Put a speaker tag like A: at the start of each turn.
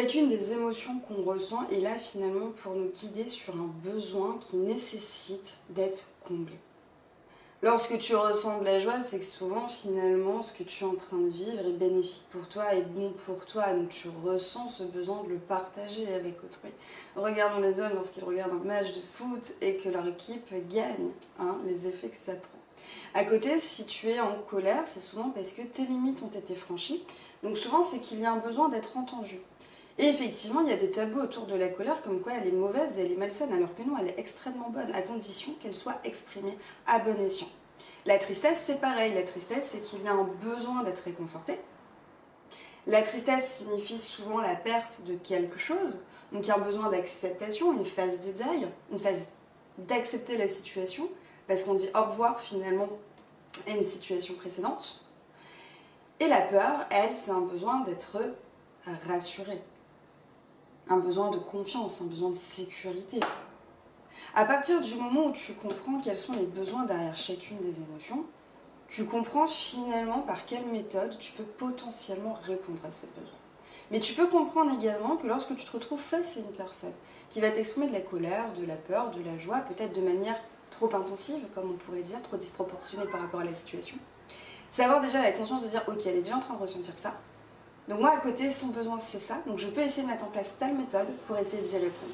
A: Chacune des émotions qu'on ressent est là finalement pour nous guider sur un besoin qui nécessite d'être comblé. Lorsque tu ressens de la joie, c'est que souvent finalement ce que tu es en train de vivre est bénéfique pour toi et bon pour toi. Donc tu ressens ce besoin de le partager avec autrui. Regardons les hommes lorsqu'ils regardent un match de foot et que leur équipe gagne, hein, les effets que ça prend. À côté, si tu es en colère, c'est souvent parce que tes limites ont été franchies. Donc souvent c'est qu'il y a un besoin d'être entendu. Et effectivement, il y a des tabous autour de la colère, comme quoi elle est mauvaise et elle est malsaine, alors que non, elle est extrêmement bonne, à condition qu'elle soit exprimée à bon escient. La tristesse, c'est pareil. La tristesse, c'est qu'il y a un besoin d'être réconforté. La tristesse signifie souvent la perte de quelque chose, donc il y a un besoin d'acceptation, une phase de deuil, une phase d'accepter la situation, parce qu'on dit au revoir finalement à une situation précédente. Et la peur, elle, c'est un besoin d'être rassuré. Un besoin de confiance, un besoin de sécurité. À partir du moment où tu comprends quels sont les besoins derrière chacune des émotions, tu comprends finalement par quelle méthode tu peux potentiellement répondre à ces besoins. Mais tu peux comprendre également que lorsque tu te retrouves face à une personne qui va t'exprimer de la colère, de la peur, de la joie, peut-être de manière trop intensive, comme on pourrait dire, trop disproportionnée par rapport à la situation, c'est avoir déjà la conscience de dire ok, elle est déjà en train de ressentir ça. Donc moi à côté, son besoin c'est ça, donc je peux essayer de mettre en place telle méthode pour essayer d'y répondre.